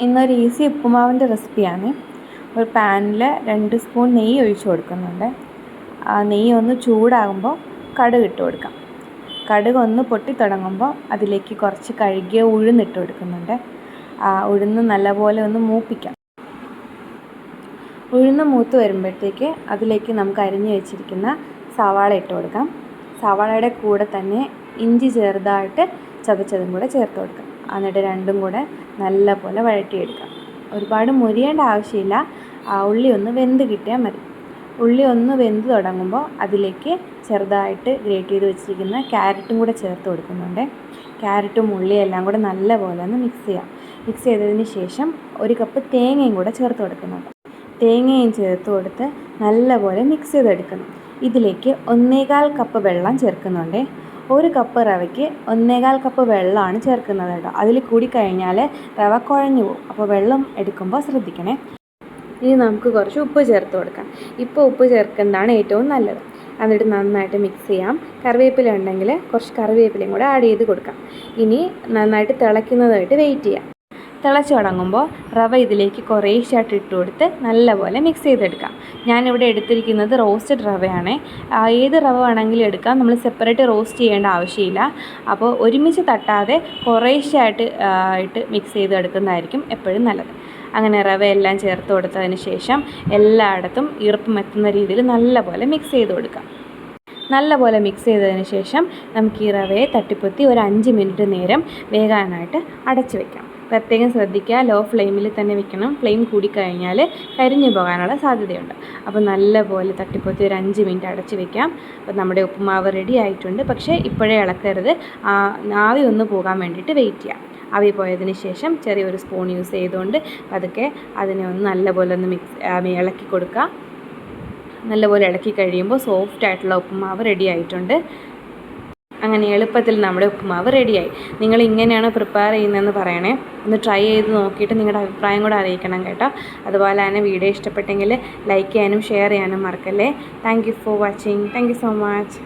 ഇന്നൊരു ഈസി ഉപ്പുമാവിൻ്റെ റെസിപ്പിയാണ്. ഒരു പാനിൽ 2 സ്പൂൺ നെയ്യ് ഒഴിച്ച് കൊടുക്കുന്നുണ്ട്. ആ നെയ്യ് ഒന്ന് ചൂടാകുമ്പോൾ കടുക് ഇട്ട് കൊടുക്കാം. കടുക് ഒന്ന് പൊട്ടി തുടങ്ങുമ്പോൾ അതിലേക്ക് കുറച്ച് കഴുകിയ ഉഴുന്നിട്ട് കൊടുക്കുന്നുണ്ട്. ഉഴുന്ന് നല്ലപോലെ ഒന്ന് മൂപ്പിക്കാം. ഉഴുന്ന് മൂത്ത് വരുമ്പോഴത്തേക്ക് അതിലേക്ക് നമുക്ക് അരിഞ്ഞു വെച്ചിരിക്കുന്ന സവാള ഇട്ട് കൊടുക്കാം. സവാളയുടെ കൂടെ തന്നെ ഇഞ്ചി ചെറുതായിട്ട് ചതച്ചതും കൂടെ ചേർത്ത് കൊടുക്കാം. എന്നിട്ട് രണ്ടും കൂടെ നല്ലപോലെ വഴറ്റിയെടുക്കാം. ഒരുപാട് മുരിയേണ്ട ആവശ്യമില്ല, ഉള്ളി ഒന്ന് വെന്ത് കിട്ടിയാൽ മതി. ഉള്ളി ഒന്ന് വെന്ത് തുടങ്ങുമ്പോൾ അതിലേക്ക് ചെറുതായിട്ട് ഗ്രേറ്റ് ചെയ്ത് വെച്ചിരിക്കുന്ന ക്യാരറ്റും കൂടെ ചേർത്ത് കൊടുക്കുന്നുണ്ട്. ക്യാരറ്റും ഉള്ളിയും എല്ലാം കൂടെ നല്ലപോലെ ഒന്ന് മിക്സ് ചെയ്യാം. മിക്സ് ചെയ്തതിന് ശേഷം 1 കപ്പ് തേങ്ങയും കൂടെ ചേർത്ത് കൊടുക്കുന്നുണ്ട്. തേങ്ങയും ചേർത്ത് കൊടുത്ത് നല്ലപോലെ മിക്സ് ചെയ്തെടുക്കണം. ഇതിലേക്ക് 1.25 കപ്പ് വെള്ളം ചേർക്കുന്നുണ്ട്. 1 കപ്പ് റവയ്ക്ക് 1.25 കപ്പ് വെള്ളമാണ് ചേർക്കുന്നത് കേട്ടോ. അതിൽ കൂടി കഴിഞ്ഞാൽ റവ കുഴഞ്ഞു പോകും. അപ്പോൾ വെള്ളം എടുക്കുമ്പോൾ ശ്രദ്ധിക്കണേ. ഇനി നമുക്ക് കുറച്ച് ഉപ്പ് ചേർത്ത് കൊടുക്കാം. ഇപ്പോൾ ഉപ്പ് ചേർക്കുന്നതാണ് ഏറ്റവും നല്ലത്. എന്നിട്ട് നന്നായിട്ട് മിക്സ് ചെയ്യാം. കറിവേപ്പില ഉണ്ടെങ്കിൽ കുറച്ച് കറിവേപ്പിലയും കൂടെ ആഡ് ചെയ്ത് കൊടുക്കാം. ഇനി നന്നായിട്ട് തിളയ്ക്കുന്നതായിട്ട് വെയിറ്റ് ചെയ്യാം. തിളച്ച് തുടങ്ങുമ്പോൾ റവ ഇതിലേക്ക് കുറേശ്ശായിട്ട് ഇട്ട് കൊടുത്ത് നല്ലപോലെ മിക്സ് ചെയ്തെടുക്കാം. ഞാനിവിടെ എടുത്തിരിക്കുന്നത് റോസ്റ്റഡ് റവയാണ്. ഏത് റവ വേണമെങ്കിലും എടുക്കാം, നമ്മൾ സെപ്പറേറ്റ് റോസ്റ്റ് ചെയ്യേണ്ട ആവശ്യമില്ല. അപ്പോൾ ഒരുമിച്ച് തട്ടാതെ കുറേശ്ശായിട്ട് ഇട്ട് മിക്സ് ചെയ്തെടുക്കുന്നതായിരിക്കും എപ്പോഴും നല്ലത്. അങ്ങനെ റവയെല്ലാം ചേർത്ത് കൊടുത്തതിന് ശേഷം എല്ലായിടത്തും ഈർപ്പം എത്തുന്ന രീതിയിൽ നല്ലപോലെ മിക്സ് ചെയ്ത് കൊടുക്കാം. നല്ലപോലെ മിക്സ് ചെയ്തതിന് ശേഷം നമുക്ക് ഈ റവയെ തട്ടിപ്പൊത്തി ഒരു 5 മിനിറ്റ് നേരം വേകാനായിട്ട് അടച്ചു വയ്ക്കാം. പ്രത്യേകം ശ്രദ്ധിക്കുക, ലോ ഫ്ലെയിമിൽ തന്നെ വെക്കണം. ഫ്ലെയിം കൂടിക്കഴിഞ്ഞാൽ കരിഞ്ഞു പോകാനുള്ള സാധ്യതയുണ്ട്. അപ്പോൾ നല്ലപോലെ തട്ടിപ്പൊത്തി ഒരു 5 മിനിറ്റ് അടച്ച് വയ്ക്കാം. അപ്പോൾ നമ്മുടെ ഉപ്പുമാവ് റെഡി ആയിട്ടുണ്ട്. പക്ഷേ ഇപ്പോഴേ ഇളക്കരുത്, ആവി ഒന്ന് പോകാൻ വേണ്ടിയിട്ട് വെയിറ്റ് ചെയ്യാം. ആവി പോയതിന് ശേഷം ചെറിയൊരു സ്പൂൺ യൂസ് ചെയ്തുകൊണ്ട് പതുക്കെ അതിനെ ഒന്ന് നല്ലപോലെ ഒന്ന് ഇളക്കി കൊടുക്കുക. നല്ലപോലെ ഇളക്കി കഴിയുമ്പോൾ സോഫ്റ്റ് ആയിട്ടുള്ള ഉപ്പുമാവ് റെഡി ആയിട്ടുണ്ട്. അങ്ങനെ എളുപ്പത്തിൽ നമ്മുടെ ഉപ്പുമാവ് റെഡിയായി. നിങ്ങൾ ഇങ്ങനെയാണോ പ്രിപ്പയർ ചെയ്യുന്നതെന്ന് പറയണേ. ഒന്ന് ട്രൈ ചെയ്ത് നോക്കിയിട്ട് നിങ്ങളുടെ അഭിപ്രായം കൂടെ അറിയിക്കണം കേട്ടോ. അതുപോലെ തന്നെ വീഡിയോ ഇഷ്ടപ്പെട്ടെങ്കിൽ ലൈക്ക് ചെയ്യാനും ഷെയർ ചെയ്യാനും മറക്കല്ലേ. Thank you for watching. Thank you so much.